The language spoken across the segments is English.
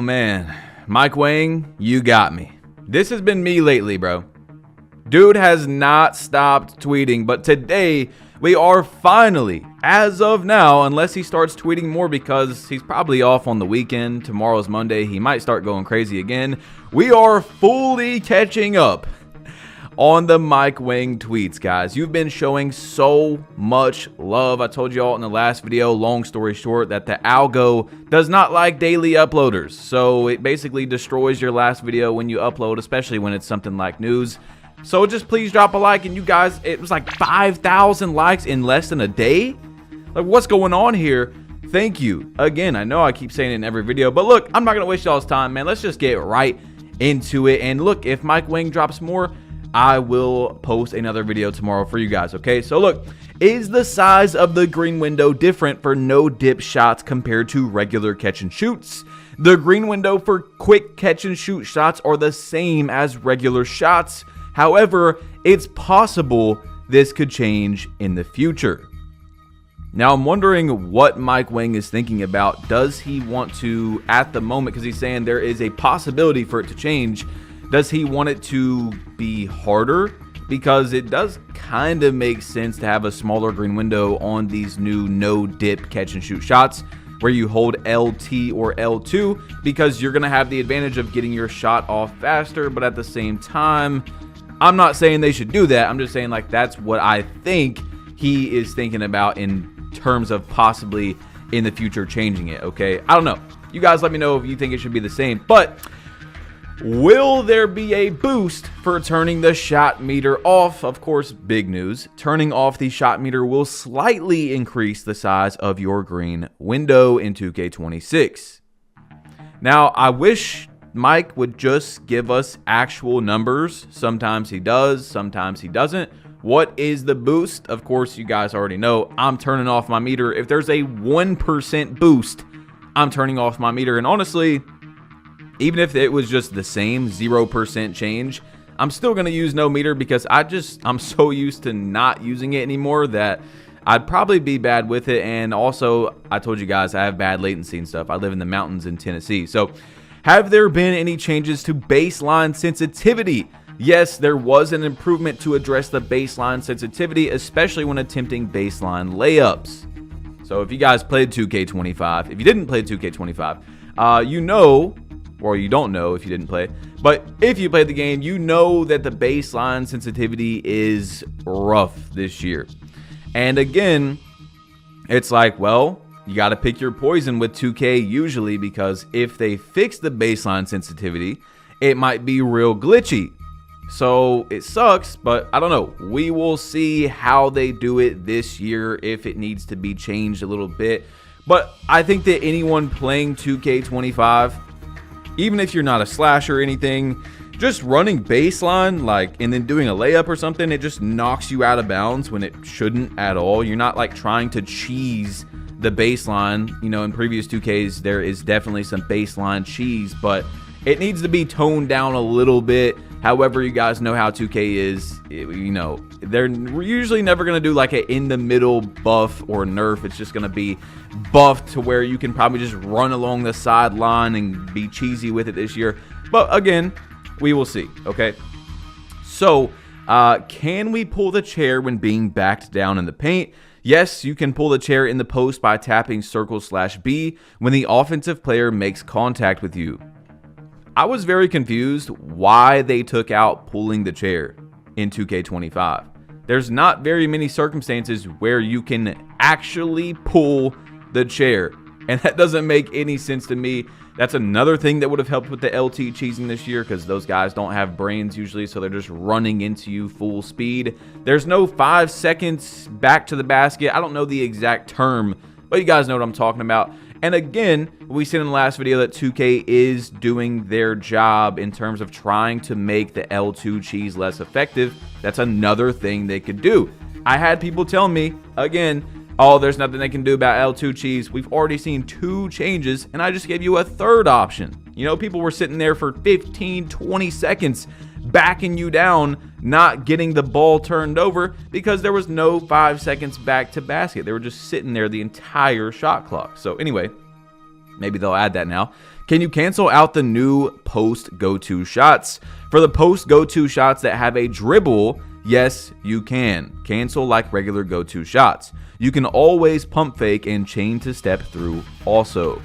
man. Mike Wang, you got me. This has been me lately, bro. Dude has not stopped tweeting, but today we are finally, as of now, unless he starts tweeting more because he's probably off on the weekend. Tomorrow's Monday. He might start going crazy again. We are fully catching up on the Mike Wang tweets, guys. You've been showing so much love. I told you all in the last video, long story short, that the algo does not like daily uploaders. So it basically destroys your last video when you upload, especially when it's something like news. So just please drop a like. And you guys, it was like 5,000 likes in less than a day. Like, what's going on here? Thank you. Again, I know I keep saying it in every video, but look, I'm not going to waste y'all's time, man. Let's just get right into it. And look, if Mike Wang drops more, I will post another video tomorrow for you guys, okay? So look, is the size of the green window different for no dip shots compared to regular catch and shoots? The green window for quick catch and shoot shots are the same as regular shots. However, it's possible this could change in the future. Now, I'm wondering what Mike Wang is thinking about. Does he want to, at the moment, because he's saying there is a possibility for it to change, does he want it to be harder? Because it does kind of make sense to have a smaller green window on these new no dip catch and shoot shots where you hold LT or L2, because you're going to have the advantage of getting your shot off faster. But at the same time, I'm not saying they should do that. I'm just saying, like, that's what I think he is thinking about in terms of possibly in the future changing it, okay? I don't know. You guys let me know if you think it should be the same. But will there be a boost for turning the shot meter off? Of course, big news. Turning off the shot meter will slightly increase the size of your green window in 2K26. Now, I wish Mike would just give us actual numbers. Sometimes he does, sometimes he doesn't. What is the boost? Of course, you guys already know I'm turning off my meter. If there's a 1% boost, I'm turning off my meter. And honestly, even if it was just the same 0% change, I'm still going to use no meter because I'm so used to not using it anymore that I'd probably be bad with it. And also, I told you guys I have bad latency and stuff. I live in the mountains in Tennessee. So have there been any changes to baseline sensitivity? Yes, there was an improvement to address the baseline sensitivity, especially when attempting baseline layups. So if you guys played 2K25, if you didn't play 2K25, you know, or you don't know if you didn't play, but if you played the game, you know that the baseline sensitivity is rough this year. And again, it's like, well, you got to pick your poison with 2K usually, because if they fix the baseline sensitivity, it might be real glitchy. So it sucks, but I don't know. We will see how they do it this year, if it needs to be changed a little bit. But I think that anyone playing 2K25, even if you're not a slasher or anything, just running baseline, like, and then doing a layup or something, it just knocks you out of bounds when it shouldn't at all. You're not like trying to cheese the baseline. You know, in previous 2Ks, there is definitely some baseline cheese, but it needs to be toned down a little bit. However, you guys know how 2K is. You know, they're usually never going to do like a in the middle buff or nerf. It's just going to be buffed to where you can probably just run along the sideline and be cheesy with it this year. But again, we will see, okay? So, can we pull the chair when being backed down in the paint? Yes, you can pull the chair in the post by tapping circle/B when the offensive player makes contact with you. I was very confused why they took out pulling the chair in 2K25. There's not very many circumstances where you can actually pull the chair, and that doesn't make any sense to me. That's another thing that would have helped with the LT cheesing this year, because those guys don't have brains usually, so they're just running into you full speed. There's no 5 seconds back to the basket. I don't know the exact term, but you guys know what I'm talking about. And again, we said in the last video that 2K is doing their job in terms of trying to make the L2 cheese less effective. That's another thing they could do. I had people tell me, again, oh, there's nothing they can do about L2 cheese. We've already seen 2 changes, and I just gave you a third option. You know, people were sitting there for 15, 20 seconds backing you down, not getting the ball turned over because there was no 5 seconds back to basket. They were just sitting there the entire shot clock. So anyway, Maybe they'll add that now. Can you cancel out the new post go-to shots? For the post go-to shots that have a dribble, yes, you can. Cancel like regular go-to shots. You can always pump fake and chain to step through also.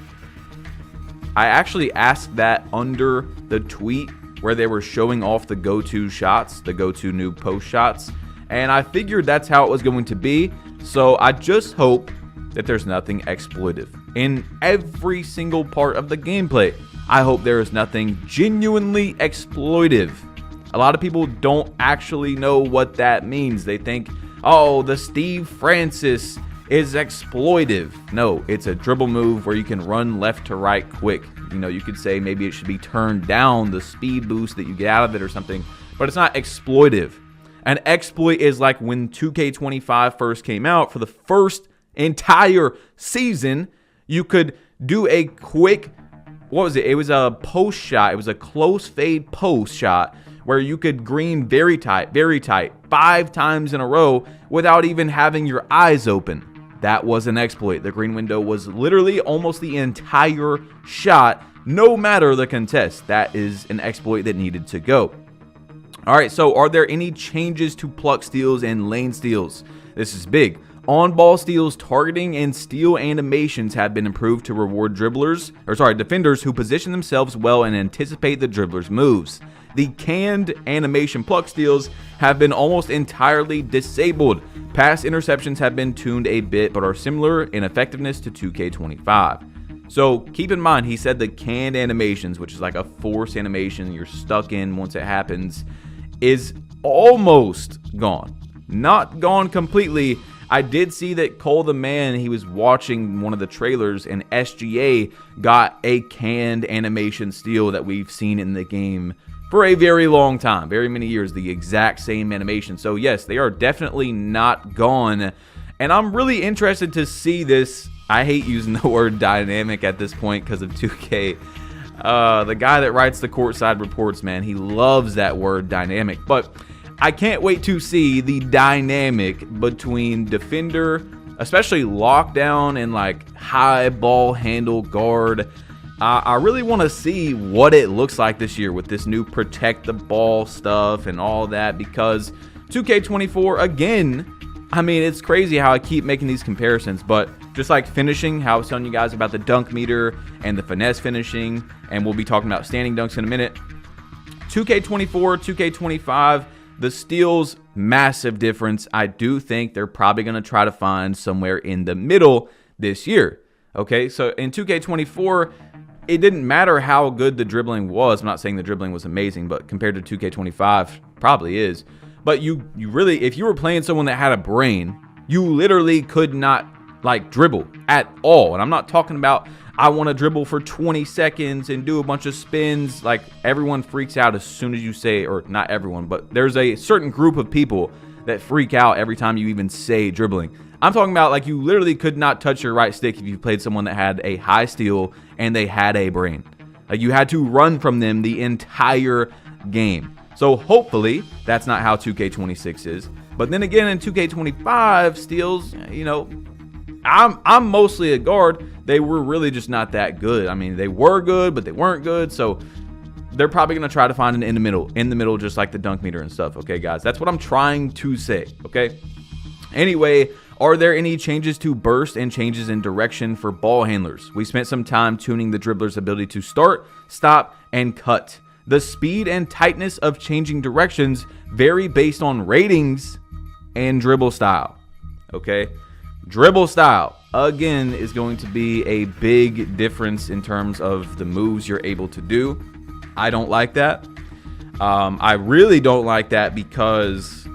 I actually asked that under the tweet where they were showing off the go-to shots, the go-to new post shots, and I figured that's how it was going to be. So I just hope that there's nothing exploitive in every single part of the gameplay. I hope there is nothing genuinely exploitive. A lot of people don't actually know what that means. They think, oh, the Steve Francis is exploitive. No, it's a dribble move where you can run left to right quick. You know, you could say maybe it should be turned down, the speed boost that you get out of it or something, but it's not exploitive. An exploit is like when 2K25 first came out. For the first entire season, you could do a quick, what was it? It was a post shot. It was a close fade post shot where you could green very tight, 5 times in a row without even having your eyes open. That was an exploit. The green window was literally almost the entire shot, no matter the contest. That is an exploit that needed to go. All right, so are there any changes to Pluck Steels and Lane Steals? This is big. On-ball steals, targeting, and steal animations have been improved to reward defenders who position themselves well and anticipate the dribbler's moves. The canned animation Pluck Steals have been almost entirely disabled. Pass interceptions have been tuned a bit, but are similar in effectiveness to 2K25. So keep in mind, he said the canned animations, which is like a force animation you're stuck in once it happens, is almost gone. Not gone completely. I did see that Cole the Man, he was watching one of the trailers, and SGA got a canned animation steal that we've seen in the game for a very long time, very many years, the exact same animation. So yes, they are definitely not gone, and I'm really interested to see this. I hate using the word dynamic at this point because of 2K. The guy that writes the courtside reports, man, he loves that word dynamic, but I can't wait to see the dynamic between defender, especially lockdown and like high ball handle guard. I really want to see what it looks like this year with this new protect the ball stuff and all that, because 2K24, again, I mean, it's crazy how I keep making these comparisons, but just like finishing, how I was telling you guys about the dunk meter and the finesse finishing, and we'll be talking about standing dunks in a minute. 2K24, 2K25, the steals, massive difference. I do think they're probably going to try to find somewhere in the middle this year. Okay, so in 2K24, it didn't matter how good the dribbling was. I'm not saying the dribbling was amazing, but compared to 2K25, probably is. But you really, if you were playing someone that had a brain, you literally could not like dribble at all. And I'm not talking about I want to dribble for 20 seconds and do a bunch of spins. Like, everyone freaks out as soon as you say, or not everyone, but there's a certain group of people that freak out every time you even say dribbling. I'm talking about like you literally could not touch your right stick if you played someone that had a high steal and they had a brain. Like, you had to run from them the entire game. So hopefully that's not how 2K26 is. But then again, in 2K25, steals, you know, I'm mostly a guard. They were really just not that good. I mean, they were good, but they weren't good. So they're probably going to try to find an in the middle, just like the dunk meter and stuff. Okay, guys, that's what I'm trying to say. Okay. Anyway, are there any changes to burst and changes in direction for ball handlers? We spent some time tuning the dribbler's ability to start, stop, and cut. The speed and tightness of changing directions vary based on ratings and dribble style. Okay. Dribble style, again, is going to be a big difference in terms of the moves you're able to do. I don't like that. I really don't like that because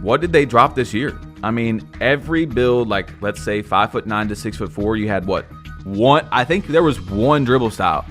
what did they drop this year? I mean, every build, like let's say 5'9" to 6'4", you had what? One, I think there was one dribble style,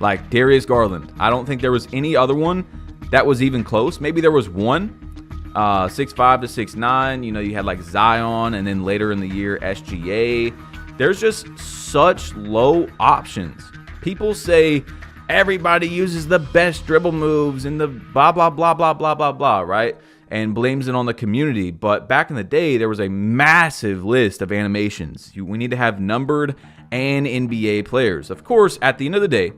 like Darius Garland. I don't think there was any other one that was even close. Maybe there was one. 6'5" to 6'9", you know, you had like Zion, and then later in the year SGA. There's just such low options. People say everybody uses the best dribble moves and the blah blah blah blah blah blah blah, right? And blames it on the community. But back in the day, there was a massive list of animations. We need to have numbered and NBA players. Of course, at the end of the day,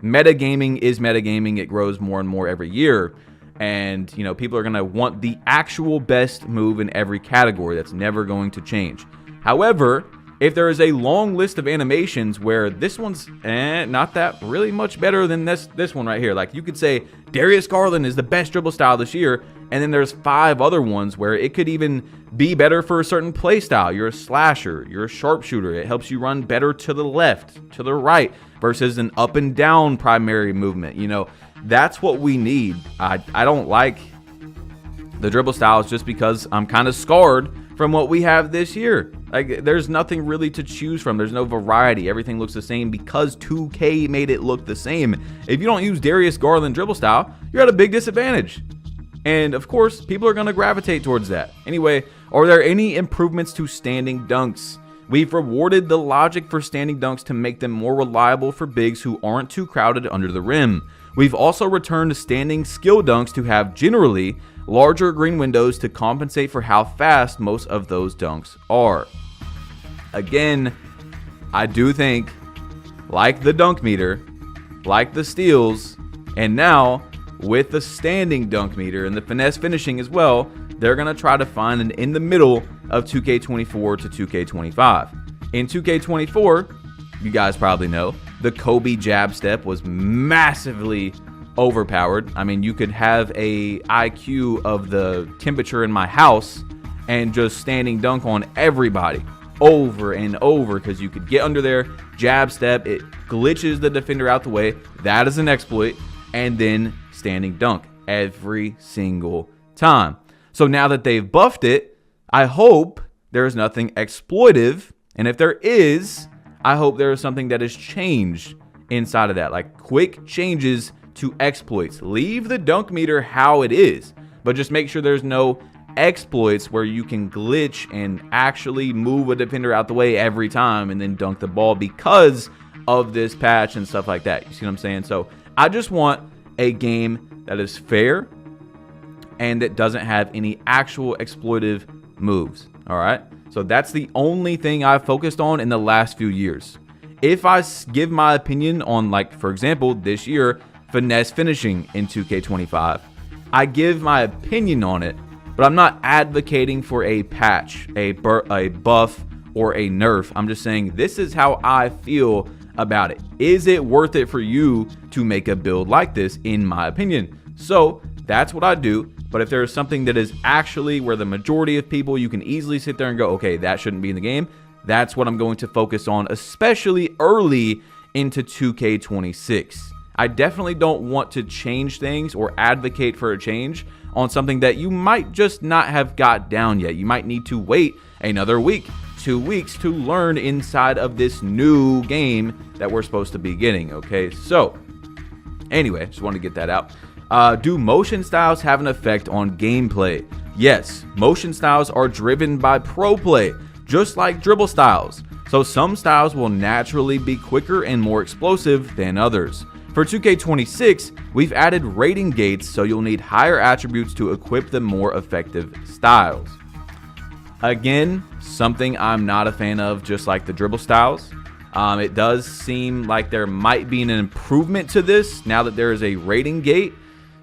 metagaming is metagaming. It grows more and more every year. And, people are going to want the actual best move in every category. That's never going to change. However, if there is a long list of animations where this one's not that really much better than this one right here. Like, you could say Darius Garland is the best dribble style this year, and then there's 5 other ones where it could even be better for a certain play style. You're a slasher, you're a sharpshooter. It helps you run better to the left, to the right, versus an up and down primary movement. That's what we need. I don't like the dribble styles just because I'm kind of scarred from what we have this year. Like, there's nothing really to choose from. There's no variety. Everything looks the same because 2K made it look the same. If you don't use Darius Garland dribble style, you're at a big disadvantage. And of course, people are going to gravitate towards that. Anyway, are there any improvements to standing dunks? We've rewarded the logic for standing dunks to make them more reliable for bigs who aren't too crowded under the rim. We've also returned standing skill dunks to have generally larger green windows to compensate for how fast most of those dunks are. Again, I do think, like the dunk meter, like the steals, and now with the standing dunk meter and the finesse finishing as well, they're going to try to find an in the middle of 2K24 to 2K25. In 2K24, you guys probably know, the Kobe jab step was massively overpowered. I mean, you could have a IQ of the temperature in my house and just standing dunk on everybody over and over because you could get under there, jab step, it glitches the defender out the way. That is an exploit. And then standing dunk every single time. So now that they've buffed it, I hope there is nothing exploitive. And if there is, I hope there is something that is changed inside of that, like quick changes to exploits. Leave the dunk meter how it is, but just make sure there's no exploits where you can glitch and actually move a defender out the way every time and then dunk the ball because of this patch and stuff like that. You see what I'm saying? So I just want a game that is fair and that doesn't have any actual exploitive moves. All right. So that's the only thing I've focused on in the last few years. If I give my opinion on, like, for example, this year, finesse finishing in 2K25, I give my opinion on it, but I'm not advocating for a patch, a buff, or a nerf. I'm just saying this is how I feel about it. Is it worth it for you to make a build like this, in my opinion? So that's what I do. But if there is something that is actually where the majority of people, you can easily sit there and go, okay, that shouldn't be in the game, that's what I'm going to focus on, especially early into 2K26. I definitely don't want to change things or advocate for a change on something that you might just not have got down yet. You might need to wait another week, 2 weeks to learn inside of this new game that we're supposed to be getting, okay? So, anyway, just wanted to get that out. Do motion styles have an effect on gameplay? Yes, motion styles are driven by pro play, just like dribble styles. So some styles will naturally be quicker and more explosive than others. For 2K26, we've added rating gates, so you'll need higher attributes to equip the more effective styles. Again, something I'm not a fan of, just like the dribble styles. It does seem like there might be an improvement to this now that there is a rating gate.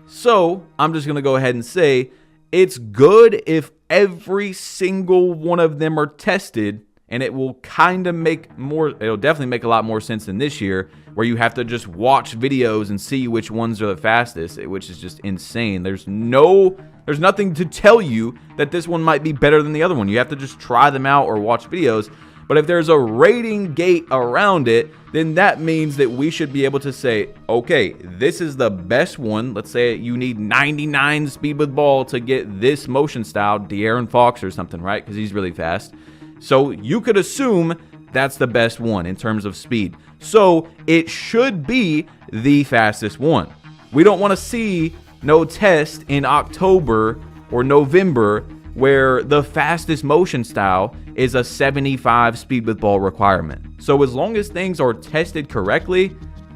So I'm just going to go ahead and say it's good if every single one of them are tested, and it will kind of make more, it'll definitely make a lot more sense than this year where you have to just watch videos and see which ones are the fastest, which is just insane. There's nothing to tell you that this one might be better than the other one. You have to just try them out or watch videos. But if there's a rating gate around it, then that means that we should be able to say, okay, this is the best one. Let's say you need 99 speed with ball to get this motion style, De'Aaron Fox or something, right? Because he's really fast. So you could assume that's the best one in terms of speed. So it should be the fastest one. We don't want to see no test in October or November where the fastest motion style is a 75 speed with ball requirement. So as long as things are tested correctly,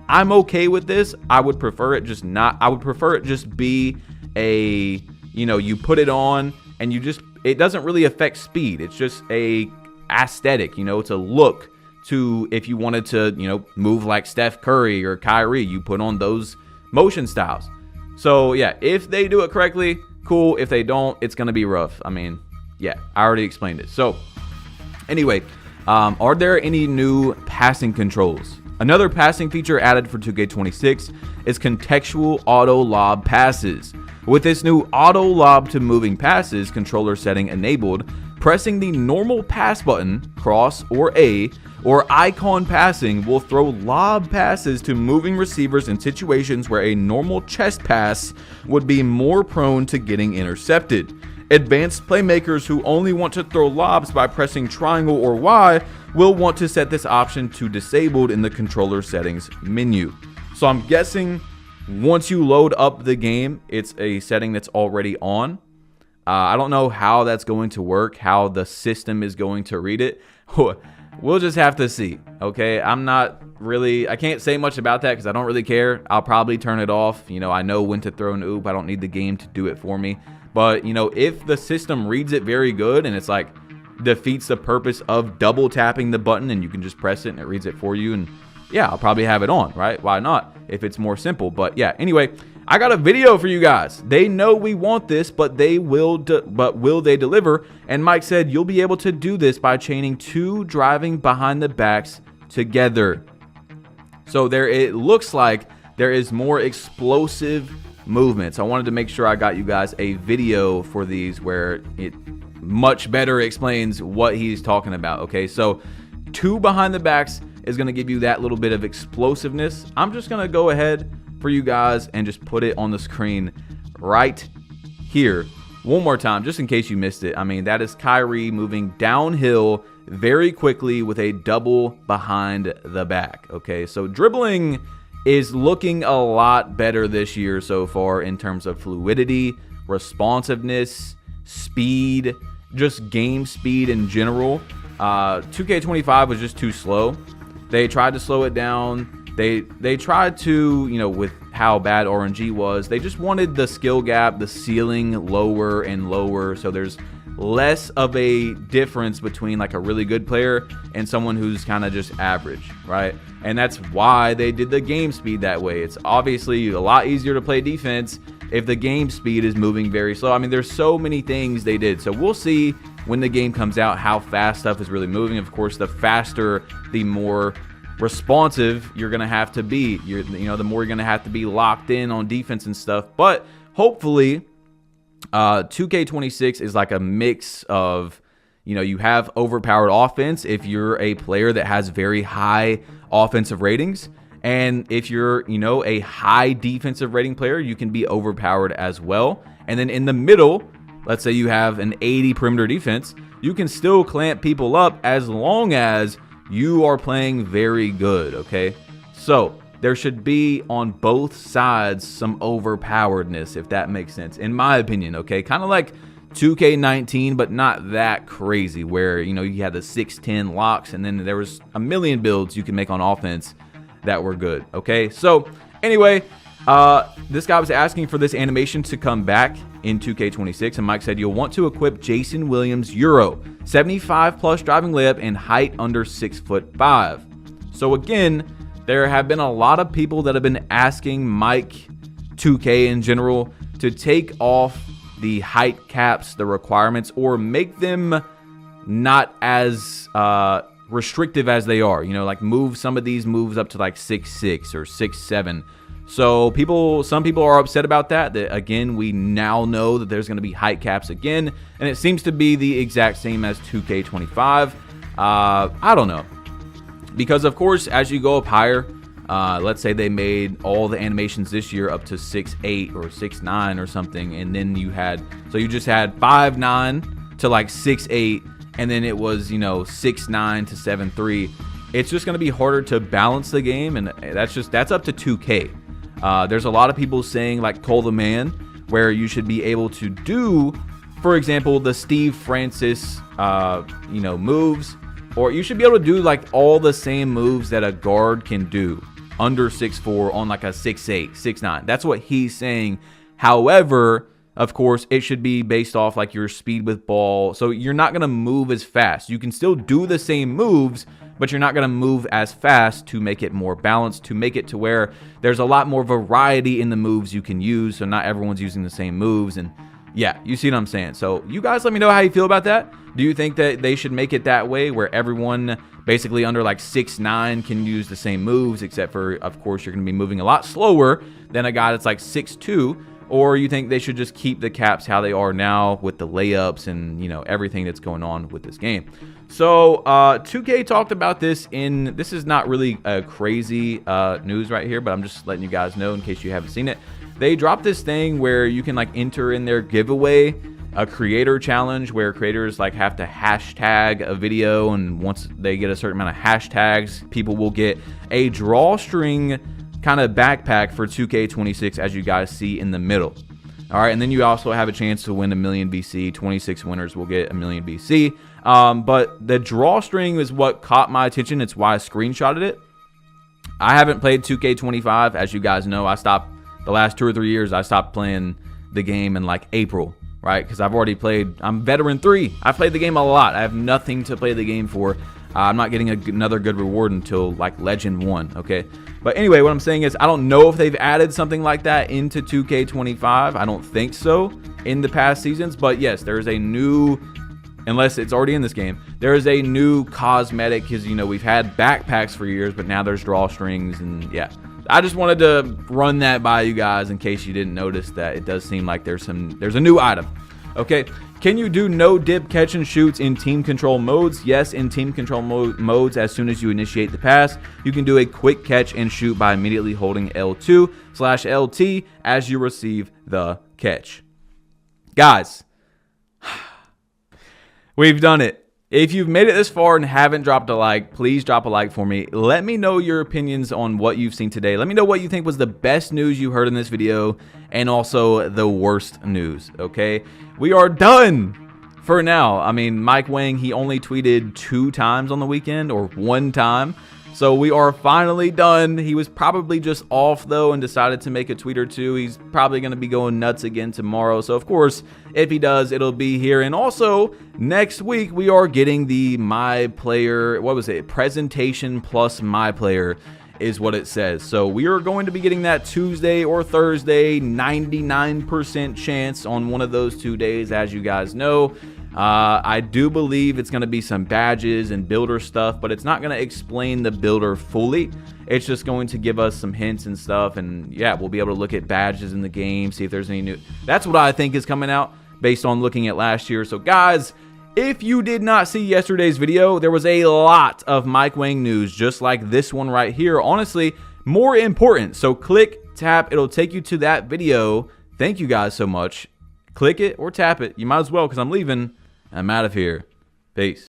I'm okay with this. I would prefer it just be a, you put it on and it doesn't really affect speed. It's just a aesthetic, it's a look to, if you wanted to, move like Steph Curry or Kyrie, you put on those motion styles. So yeah, if they do it correctly, cool. If they don't, it's going to be rough. I mean, yeah, I already explained it. So anyway, are there any new passing controls? Another passing feature added for 2K26 is contextual auto lob passes. With this new auto lob to moving passes controller setting enabled, pressing the normal pass button, cross or A, or icon passing will throw lob passes to moving receivers in situations where a normal chest pass would be more prone to getting intercepted. Advanced playmakers who only want to throw lobs by pressing triangle or Y will want to set this option to disabled in the controller settings menu. So I'm guessing once you load up the game, it's a setting that's already on. I don't know how that's going to work, how the system is going to read it. We'll just have to see, okay? I can't say much about that because I don't really care. I'll probably turn it off. I know when to throw an oop. I don't need the game to do it for me. But, if the system reads it very good and it's like defeats the purpose of double tapping the button and you can just press it and it reads it for you, and yeah, I'll probably have it on, right? Why not? If it's more simple. But yeah, anyway, I got a video for you guys. They know we want this, but will they deliver? And Mike said you'll be able to do this by chaining 2 driving behind the backs together. So it looks like there is more explosive movements. I wanted to make sure I got you guys a video for these where it much better explains what he's talking about. Okay, so 2 behind the backs is going to give you that little bit of explosiveness. I'm just going to go ahead for you guys and just put it on the screen right here one more time, just in case you missed it. I mean, that is Kyrie moving downhill very quickly with a double behind the back. Okay, so dribbling is looking a lot better this year so far in terms of fluidity, responsiveness, speed, just game speed in general. 2K25 was just too slow. They tried to slow it down. They tried to, with how bad RNG was, they just wanted the skill gap, the ceiling lower and lower, so there's less of a difference between like a really good player and someone who's kind of just average, right? And that's why they did the game speed that way. It's obviously a lot easier to play defense if the game speed is moving very slow. I mean, there's so many things they did. So we'll see when the game comes out how fast stuff is really moving. Of course, the faster, the more responsive you're going to have to be. The more you're going to have to be locked in on defense and stuff. But hopefully 2K26 is like a mix of, you have overpowered offense if you're a player that has very high offensive ratings. And if you're, a high defensive rating player, you can be overpowered as well. And then in the middle, let's say you have an 80 perimeter defense, you can still clamp people up as long as you are playing very good, okay? So there should be on both sides some overpoweredness, if that makes sense, in my opinion, okay? Kind of like 2K19, but not that crazy where, you had the 6'10 locks and then there was a million builds you can make on offense that were good, okay? So anyway, this guy was asking for this animation to come back in 2K26, and Mike said you'll want to equip Jason Williams Euro, 75 plus driving layup and height under 6'5". So again, there have been a lot of people that have been asking Mike 2K in general to take off the height caps, the requirements, or make them not as restrictive as they are. Like move some of these moves up to like 6'6" or 6'7". So some people are upset about that. That again, we now know that there's going to be height caps again, and it seems to be the exact same as 2K25. I don't know, because of course, as you go up higher, let's say they made all the animations this year up to 6'8" or 6'9" or something, and then you just had 5'9" to like 6'8", and then it was 6'9" to 7'3". It's just going to be harder to balance the game, and that's up to 2K. There's a lot of people saying like Cole the Man, where you should be able to do, for example, the Steve Francis moves, or you should be able to do like all the same moves that a guard can do under 6'4" on like a 6'8", 6'9". That's what he's saying. However, of course, it should be based off like your speed with ball, so you're not going to move as fast. You can still do the same moves, but you're not going to move as fast to make it more balanced, to make it to where there's a lot more variety in the moves you can use, so not everyone's using the same moves. And yeah, you see what I'm saying. So you guys let me know how you feel about that. Do you think that they should make it that way where everyone basically under like 6'9" can use the same moves, except for, of course, you're going to be moving a lot slower than a guy that's like 6'2"? Or you think they should just keep the caps how they are now with the layups and, you know, everything that's going on with this game? So 2K talked about this this is not really a crazy news right here, but I'm just letting you guys know in case you haven't seen it. They dropped this thing where you can like enter in their giveaway a creator challenge where creators like have to hashtag a video, and once they get a certain amount of hashtags, people will get a drawstring kind of backpack for 2K26, as you guys see in the middle. All right, and then you also have a chance to win 1 million BC. 26 winners will get 1 million BC. But the drawstring is what caught my attention. It's why I screenshotted it. I haven't played 2K25, as you guys know. I stopped the last 2 or 3 years. I stopped playing the game in like April, right? Because I've already played. I'm veteran 3. I've played the game a lot. I have nothing to play the game for. I'm not getting another good reward until like Legend 1, okay? But anyway, what I'm saying is I don't know if they've added something like that into 2K25. I don't think so in the past seasons. But yes, there is a new, unless it's already in this game, there is a new cosmetic because, you know, we've had backpacks for years, but now there's drawstrings. And yeah, I just wanted to run that by you guys in case you didn't notice that it does seem like there's a new item. Okay, can you do no dip catch and shoots in team control modes? Yes, in team control modes, as soon as you initiate the pass, you can do a quick catch and shoot by immediately holding L2/LT as you receive the catch. Guys, we've done it. If you've made it this far and haven't dropped a like, please drop a like for me. Let me know your opinions on what you've seen today. Let me know what you think was the best news you heard in this video and also the worst news, okay? We are done for now. I mean, Mike Wang, he only tweeted 2 times on the weekend, or 1 time. So we are finally done. He was probably just off though and decided to make a tweet or 2. He's probably going to be going nuts again tomorrow. So of course, if he does, it'll be here. And also next week, we are getting the My Player, what was it? Presentation plus My Player is what it says. So we are going to be getting that Tuesday or Thursday, 99% chance on one of those 2 days, as you guys know. I do believe it's going to be some badges and builder stuff, but it's not going to explain the builder fully. It's just going to give us some hints and stuff, and yeah, we'll be able to look at badges in the game, see if there's any new. That's what I think is coming out based on looking at last year. So guys, if you did not see yesterday's video, there was a lot of Mike Wang news, just like this one right here. Honestly, more important. So click, tap, it'll take you to that video. Thank you guys so much. Click it or tap it. You might as well, because I'm leaving. I'm out of here. Peace.